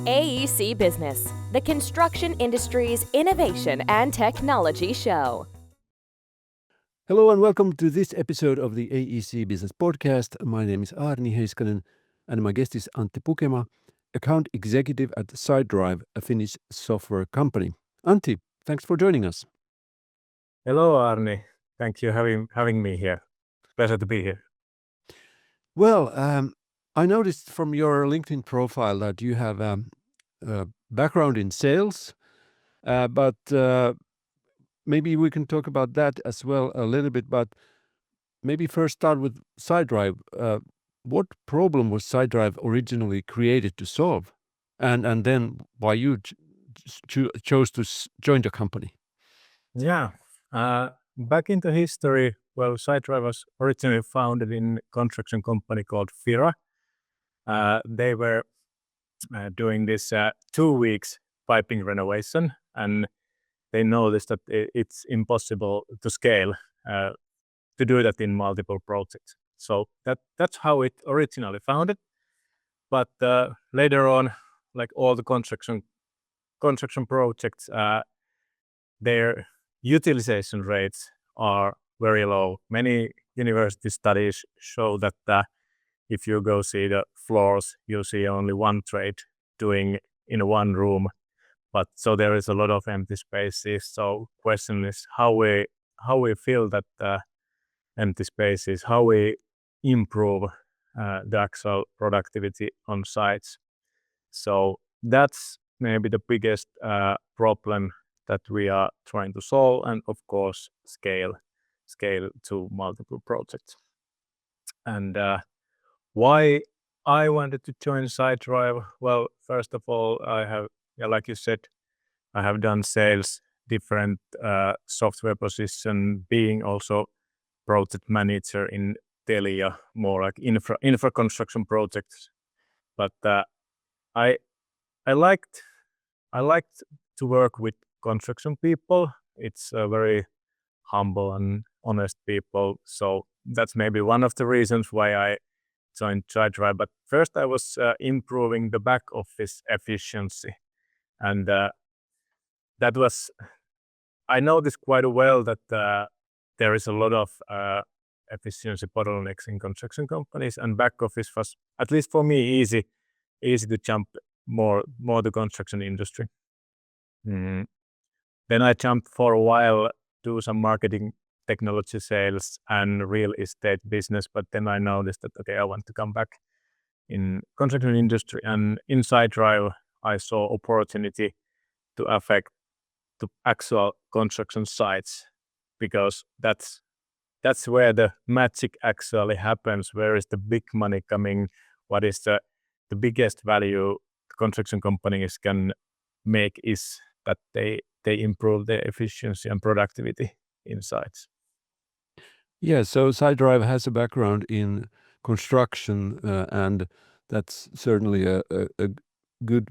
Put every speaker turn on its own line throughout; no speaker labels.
AEC Business, the construction industry's innovation and technology show.
Hello and welcome to this episode of the AEC Business Podcast. My name is Arni Heiskanen and my guest is Antti Pukema, account executive at Sitedrive, a Finnish software company. Antti, thanks for joining us.
Hello, Arni. Thank you having me here. Pleasure to be here.
Well, I noticed from your LinkedIn profile that you have a background in sales, but maybe we can talk about that as well a little bit. But maybe first start with Sitedrive. What problem was Sitedrive originally created to solve, and then why you chose to join the company?
Yeah. Back into history, well, Sitedrive was originally founded in a construction company called Fira. They were doing this 2 weeks piping renovation, and they noticed that it's impossible to scale to do that in multiple projects. So that's how it originally founded. But later on, like all the construction projects, their utilization rates are very low. Many university studies show that if you go see the floors, you see only one trade doing in one room. But so there is a lot of empty spaces. So question is how we fill that empty spaces, how we improve the actual productivity on sites. So that's maybe the biggest problem that we are trying to solve, and of course scale to multiple projects. And why I wanted to join Sitedrive? Well, first of all, like you said, I have done sales, different software position, being also project manager in Telia, more like infra construction projects. But I liked to work with construction people. It's very humble and honest people. So that's maybe one of the reasons why I joined Sitedrive. But first I was improving the back office efficiency. And that was, I noticed quite well that there is a lot of efficiency bottlenecks in construction companies, and back office was, at least for me, easy to jump more the construction industry. Then I jumped for a while, do some marketing, technology sales and real estate business, but then I noticed that, okay, I want to come back in construction industry, and in Sitedrive I saw opportunity to affect the actual construction sites, because that's where the magic actually happens. Where is the big money coming? What is the biggest value the construction companies can make is that they improve their efficiency and productivity in sites.
Yeah, so Sitedrive has a background in construction, and that's certainly a good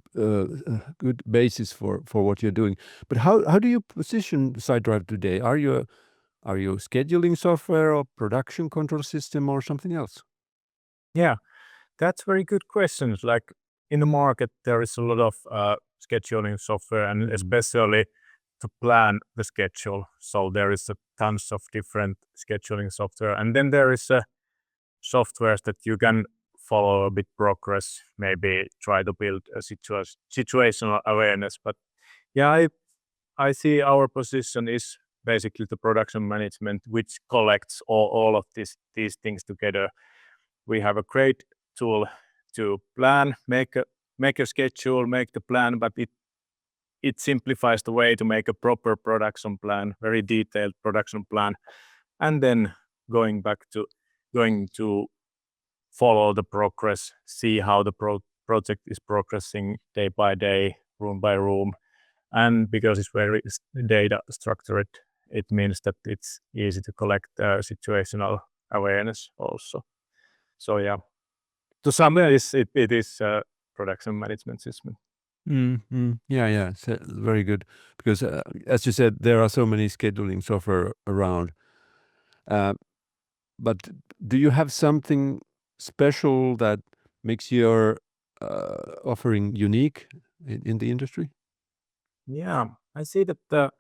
basis for what you're doing. But how do you position Sitedrive today? Are you scheduling software or production control system or something else?
Yeah, that's very good questions. Like in the market, there is a lot of scheduling software, and especially to plan the schedule. So there is tons of different scheduling software, and then there is softwares that you can follow a bit progress, maybe try to build a situational awareness. But yeah, I see our position is basically the production management, which collects all of these things together. We have a great tool to plan, make a schedule, make the plan, but it simplifies the way to make a proper production plan, very detailed production plan, and then going to follow the progress, see how the project is progressing day by day, room by room. And because it's very data structured, it means that it's easy to collect situational awareness also. So yeah, to summarize, it is a production management system.
Yeah, so very good. Because as you said, there are so many scheduling software around. But do you have something special that makes your offering unique in the industry?
Yeah, I see that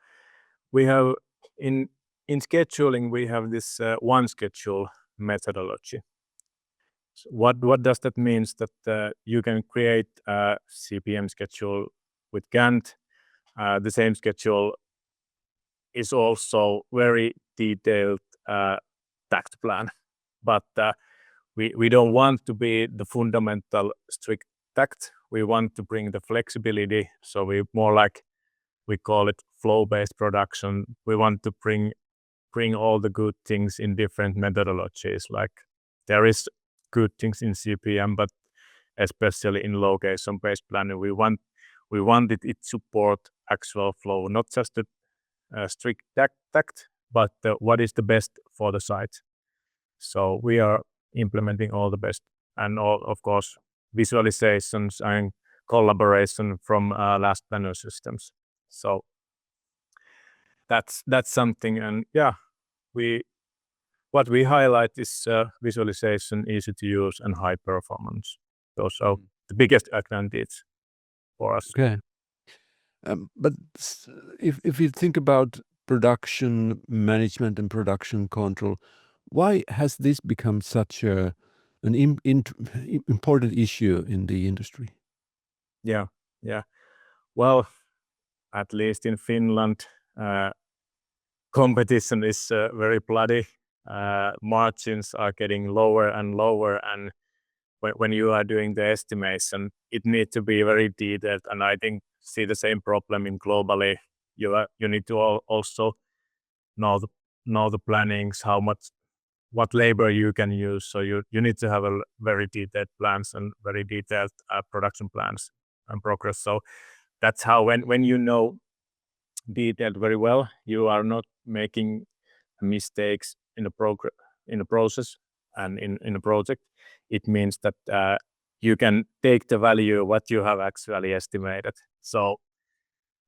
we have in scheduling we have this one schedule methodology. So what does that means? That you can create a CPM schedule with Gantt. The same schedule is also very detailed Takt plan, but we don't want to be the fundamental strict Takt. We want to bring the flexibility. So we more like we call it flow-based production. We want to bring all the good things in different methodologies. Like there is good things in CPM, but especially in location-based planning, we want it support actual flow, not just the strict Takt, but what is the best for the site. So we are implementing all the best, and all, of course, visualizations and collaboration from last planner systems. So that's something, and yeah, what we highlight is visualization, easy to use, and high performance. Those are the biggest advantage for us.
Okay. But if you think about production management and production control, why has this become such an important issue in the industry?
Yeah. Well, at least in Finland, competition is very bloody. Margins are getting lower and lower, and when you are doing the estimation, it needs to be very detailed. And I think see the same problem in globally. You need to also know the plannings, what labor you can use. So you need to have a very detailed plans and very detailed production plans and progress. So that's how when you know detailed very well, you are not making mistakes in the process and in a project. It means that you can take the value what you have actually estimated. So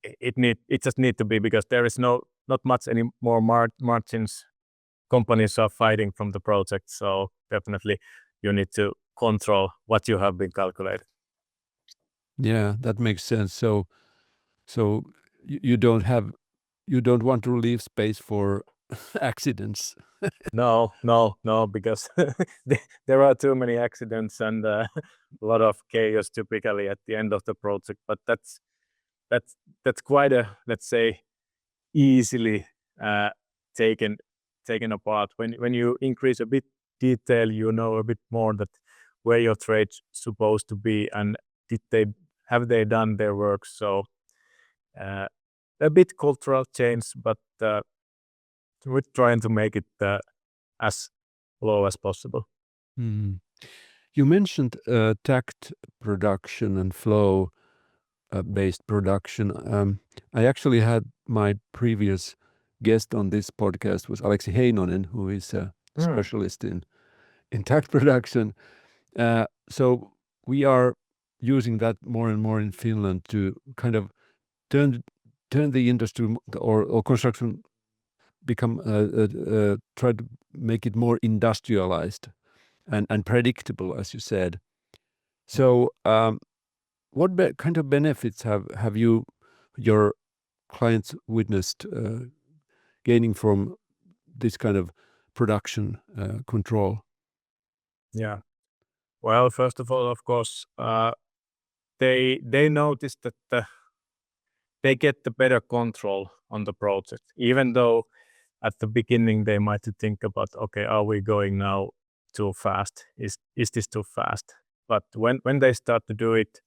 it just need to be, because there is not much any more margins. Companies are fighting from the project, so definitely you need to control what you have been calculated.
Yeah, that makes sense. So you don't want to leave space for accidents.
No, because there are too many accidents and a lot of chaos typically at the end of the project. But that's quite a, let's say, easily taken apart. When you increase a bit detail, you know a bit more that where your trade's supposed to be and have they done their work. So a bit cultural change, but we're trying to make it as low as possible.
Mm. You mentioned Takt production and flow based production. I actually had my previous guest on this podcast was Aleksi Heinonen, who is a specialist in Takt production. So we are using that more and more in Finland to kind of turn the industry or construction become try to make it more industrialized and predictable, as you said. So what kind of benefits have your clients witnessed gaining from this kind of production control?
Yeah. Well, first of all, of course, they noticed that they get the better control on the project, even though at the beginning they might think about, okay, are we going now too fast? Is this too fast? But when they start to do it,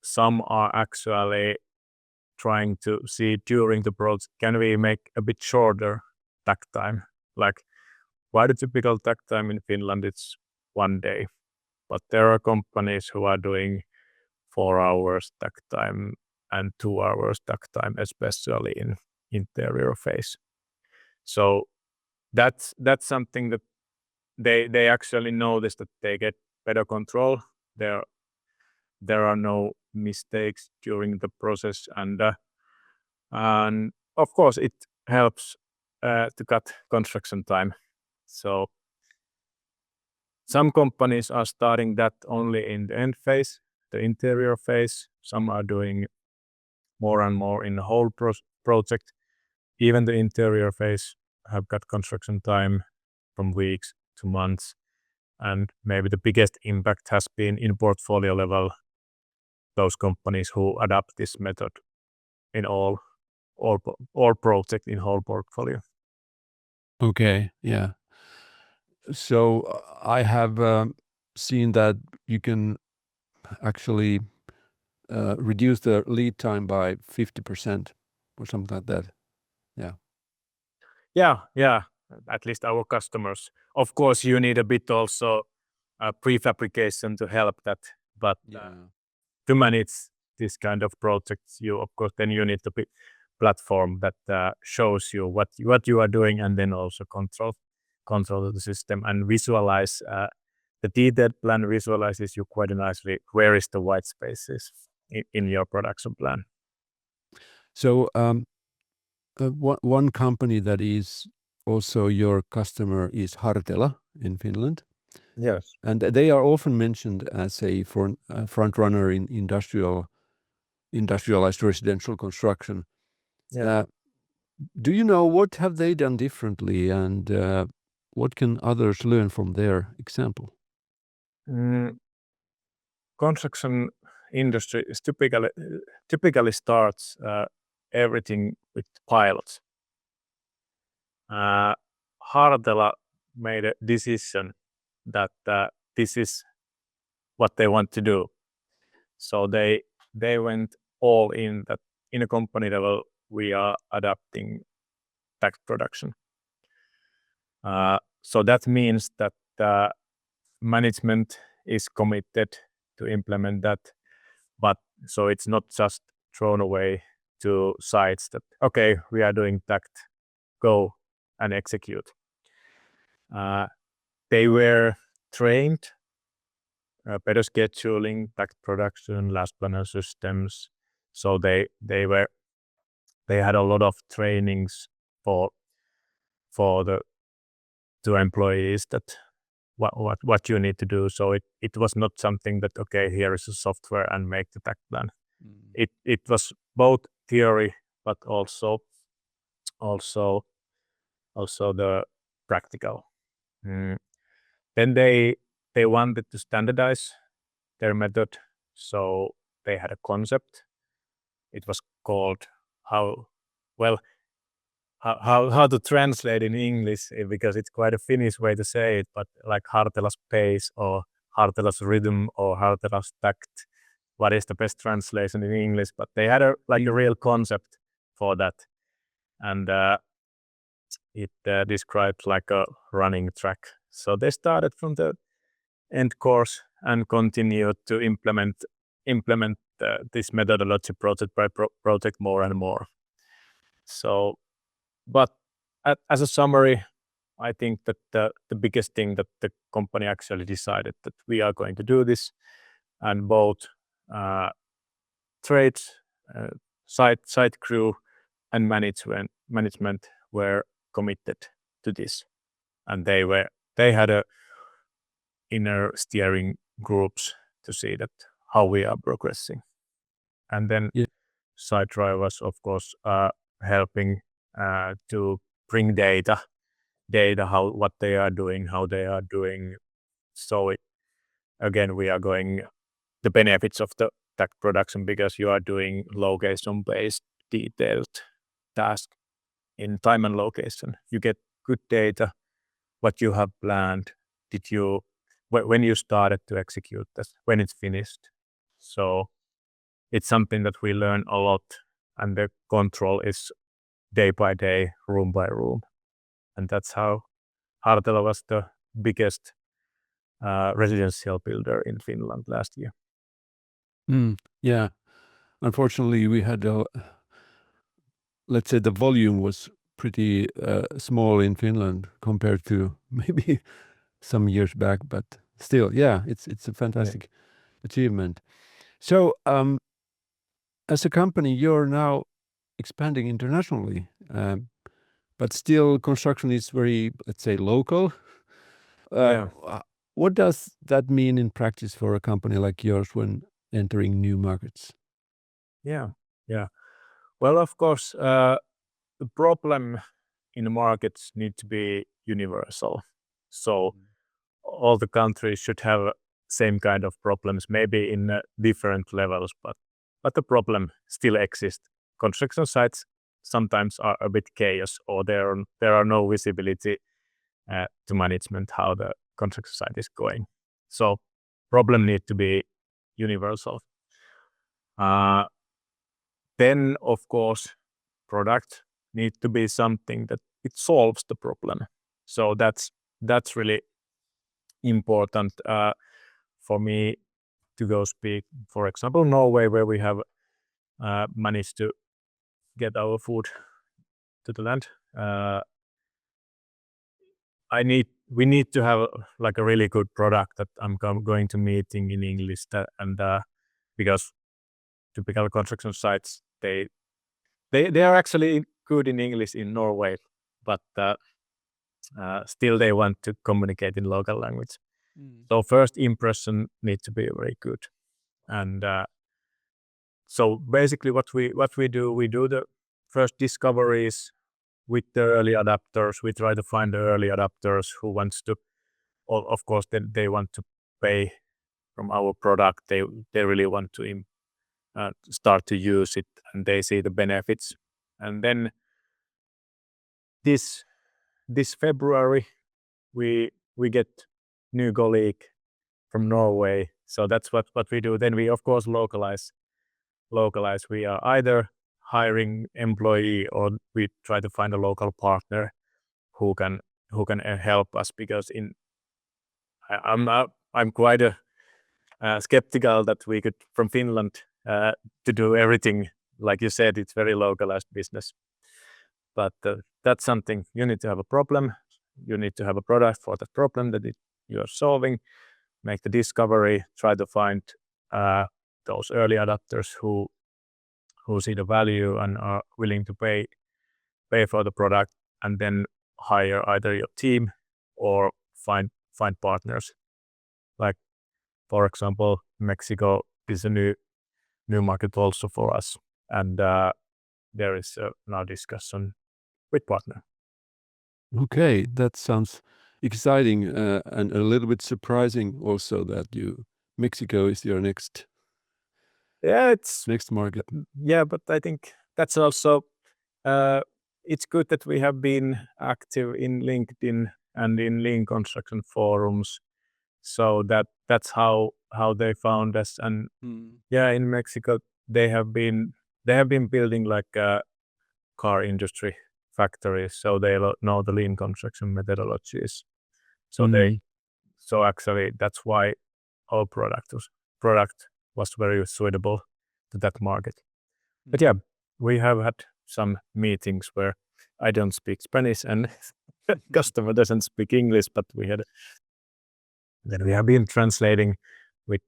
some are actually trying to see during the project, can we make a bit shorter takt time? Like, why the typical takt time in Finland it's 1 day, but there are companies who are doing 4 hours takt time and 2 hours takt time, especially in interior phase. So that's something that they actually notice, that they get better control. There are no mistakes during the process, and of course it helps to cut construction time. So some companies are starting that only in the end phase. the interior phase. Some are doing more and more in the whole project. Even the interior phase have got construction time from weeks to months. And maybe the biggest impact has been in portfolio level, those companies who adopt this method in all project in whole portfolio.
Okay, yeah. So I have seen that you can actually reduce the lead time by 50% or something like that.
Yeah, at least our customers. Of course, you need a bit also prefabrication to help that, but to manage this kind of projects, then you need the platform that shows you what you are doing, and then also control the system and visualize. The detailed plan visualizes you quite nicely where is the white spaces in your production plan.
So one company that is also your customer is Hartela in Finland.
Yes.
And they are often mentioned as a front runner in industrialized residential construction.
Yeah.
Do you know what have they done differently, and what can others learn from their example?
Construction industry is typically starts everything with pilots. Hartela made a decision that this is what they want to do. So they went all in that in a company level we are adapting Takt production. So that means that management is committed to implement that, but so it's not just thrown away to sites that okay, we are doing Takt, go and execute. They were trained better scheduling, Takt production, last planner systems. So they had a lot of trainings for the employees that what you need to do. So it was not something that okay, here is a software and make the Takt plan. It was both theory but also the practical. Then they wanted to standardize their method, so they had a concept. It was called how to translate in English, because it's quite a Finnish way to say it, but like Hartela's pace or Hartela's rhythm or Hartela's Takt. What is the best translation in English? But they had a real concept for that, and it describes like a running track. So they started from the end course and continued to implement this methodology project by project more and more. So, but as a summary, I think that the biggest thing that the company actually decided that we are going to do this, and both trades, site crew, and management were committed to this, and they had a inner steering groups to see that how we are progressing, and then Sitedrive was of course helping to bring data what they are doing, how they are doing. So again we are going the benefits of the Takt production, because you are doing location based detailed task in time and location. You get good data, what you have planned, when you started to execute this, when it's finished. So it's something that we learn a lot, and the control is day by day, room by room. And that's how Hartela was the biggest residential builder in Finland last year.
Yeah. Unfortunately, we had, let's say the volume was pretty small in Finland compared to maybe some years back, but still, yeah, it's a fantastic achievement. So, as a company, you're now expanding internationally, but still construction is very, let's say, local. What does that mean in practice for a company like yours when entering new markets?
Yeah. Well, of course, the problem in the markets need to be universal. So all the countries should have same kind of problems, maybe in different levels, but the problem still exists. Construction sites sometimes are a bit chaos, or there are no visibility to management how the construction site is going. So problem need to be universal. Then of course product need to be something that it solves the problem. So that's really important for me to go speak, for example, Norway, where we have managed to get our food to the land. We need to have like a really good product that I'm going to meeting in English, and because typical construction sites they are actually good in English in Norway, but still they want to communicate in local language. So first impression needs to be very good, and so basically what we do the first discoveries with the early adopters. We try to find the early adopters who wants to, of course, then they want to pay from our product. They really want to start to use it, and they see the benefits. And then this February we get new colleague from Norway. So that's what we do. Then we of course localize. We are either hiring employee or we try to find a local partner who can help us, because I'm quite skeptical that we could from Finland to do everything. Like you said, it's very localized business, but that's something you need to have a problem. You need to have a product for that problem that you are solving. Make the discovery. Try to find those early adopters who see the value and are willing to pay for the product, and then hire either your team or find partners. Like for example, Mexico is a new market also for us, and there is now discussion with partner.
Okay, that sounds exciting and a little bit surprising also that Mexico is your next market.
Yeah, but I think that's also it's good that we have been active in LinkedIn and in lean construction forums, so that's how they found us. And yeah, in Mexico they have been building like car industry factories, so they know the lean construction methodologies. So so actually that's why our product was very suitable to that market. But yeah, we have had some meetings where I don't speak Spanish and customer doesn't speak English, but we have been translating with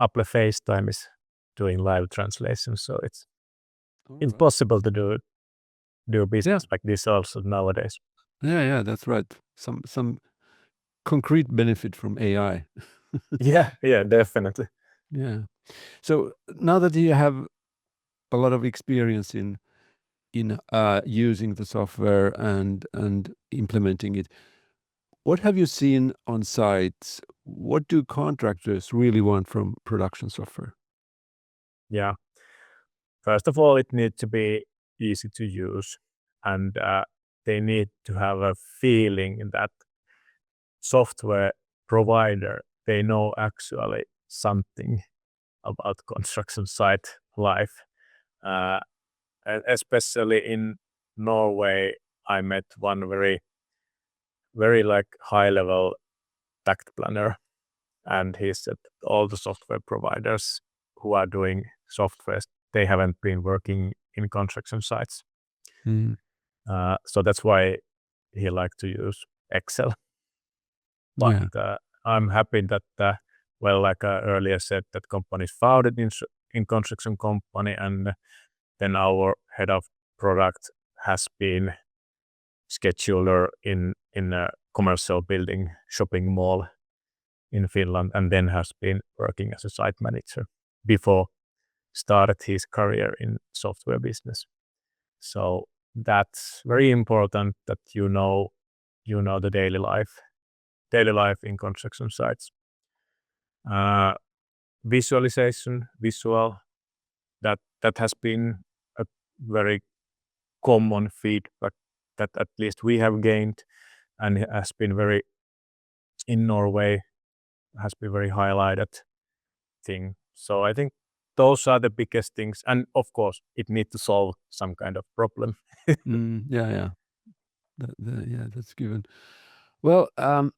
Apple FaceTime is doing live translation, so it's possible to do business like this also nowadays.
Yeah, that's right. Some concrete benefit from AI.
Yeah, definitely.
Yeah. So now that you have a lot of experience in using the software and implementing it, what have you seen on site? What do contractors really want from production software?
Yeah. First of all, it needs to be easy to use, and they need to have a feeling that software provider, they know actually something about construction site life. Especially in Norway, I met one very like high level Takt planner, and he said all the software providers who are doing software, they haven't been working in construction sites. So that's why he liked to use Excel. But I'm happy that, well, like I earlier said, that company is founded in construction company, and then our head of product has been scheduler in a commercial building shopping mall in Finland, and then has been working as a site manager. before started his career in software business. So that's very important that you know the daily life in construction sites. Visualization, that has been a very common feedback that at least we have gained, and has been very in Norway, has been very highlighted thing. So I think those are the biggest things, and of course it needs to solve some kind of problem.
Yeah. Yeah, that's given. Well, I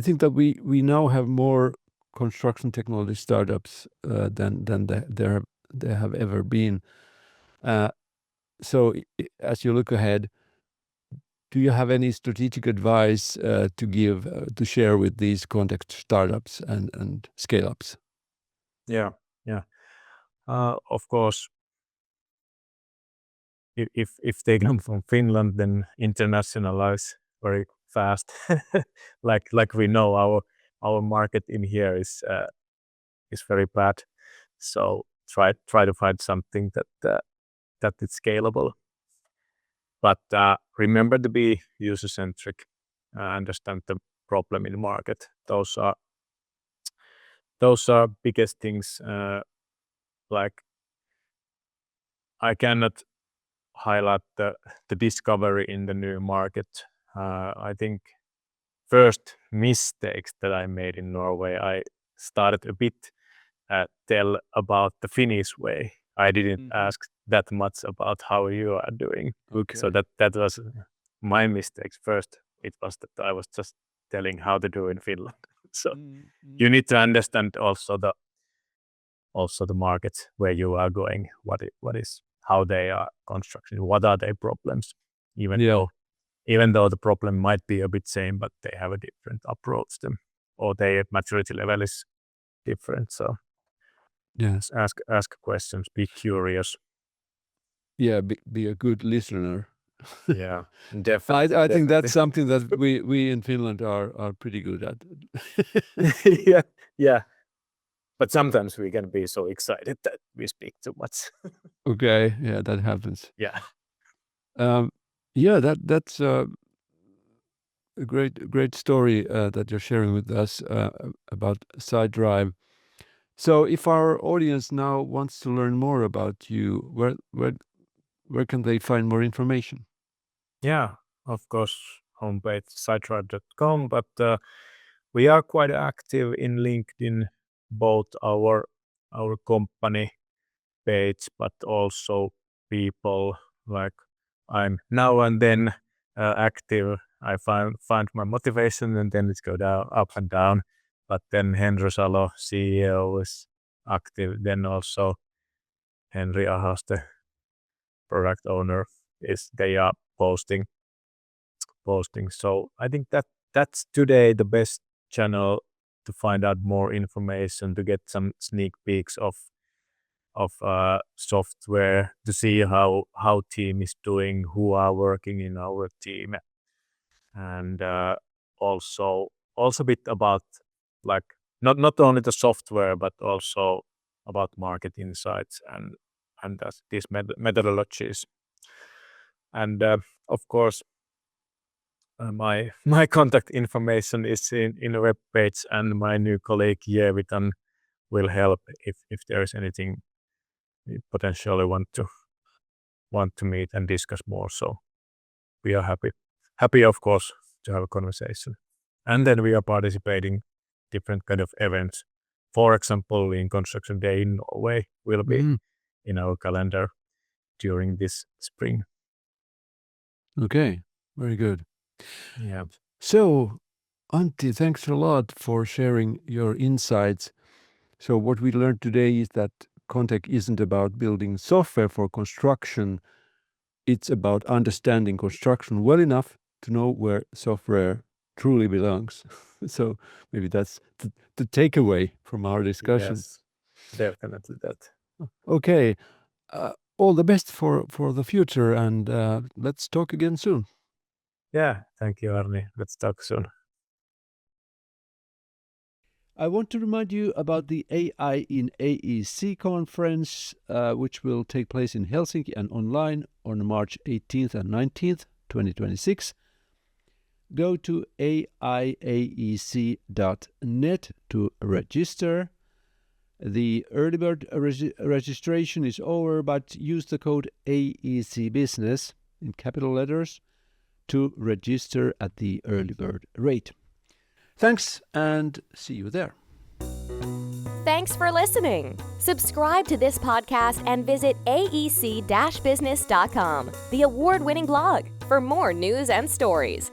think that we now have more construction technology startups than there have ever been. So as you look ahead, do you have any strategic advice to give to share with these context startups and scale ups?
Yeah. Of course, if they come from Finland, then internationalize very fast. like we know, our market in here is very bad. So try to find something that is scalable. But remember to be user centric. Understand the problem in the market. Those are biggest things. Like I cannot highlight the discovery in the new market. I think first mistakes that I made in Norway, I started a bit tell about the Finnish way. I didn't ask that much about how you are doing.
Okay.
So that was my mistakes. First, it was that I was just telling how to do in Finland. So you need to understand also the markets where you are going, what is how they are construction, what are their problems, even though the problem might be a bit same, but they have a different approach them, or their maturity level is different. So
yes,
ask questions, be curious.
Yeah, be a good listener.
Yeah, definitely.
I think that's something that we in Finland are pretty good at.
yeah. But sometimes we can be so excited that we speak too much.
Okay, yeah, that happens.
Yeah.
Yeah, that's a great story that you're sharing with us about Sitedrive. So, if our audience now wants to learn more about you, where can they find more information?
Yeah, of course, homepage sitedrive.com, but we are quite active in LinkedIn, both our company page, but also people. Like I'm now and then active. I find my motivation, and then it's go down, up and down. But then Henry Salo, CEO, is active. Then also Henry Ahaste, product owner, they are posting. So I think that's today the best channel to find out more information, to get some sneak peeks of software, to see how team is doing, who are working in our team, and also a bit about like not only the software but also about market insights and these methodologies. And of course, my contact information is in the web page, and my new colleague Jevitan will help if there is anything you potentially want to meet and discuss more. So we are happy of course to have a conversation. And then we are participating different kind of events. For example, in Construction Day in Norway will be in our calendar during this spring.
Okay, very good.
Yeah.
So, Antti, thanks a lot for sharing your insights. So, what we learned today is that Contact isn't about building software for construction. It's about understanding construction well enough to know where software truly belongs. So maybe that's the takeaway from our discussion.
Yes, definitely that.
Okay. All the best for the future, and let's talk again soon.
Yeah, thank you, Arni. Let's talk soon.
I want to remind you about the AI in AEC conference, which will take place in Helsinki and online on March 18th and 19th, 2026. Go to aiaec.net to register. The early bird registration is over, but use the code AEC Business in capital letters to register at the early bird rate. Thanks, and see you there.
Thanks for listening. Subscribe to this podcast and visit aec-business.com, the award-winning blog, for more news and stories.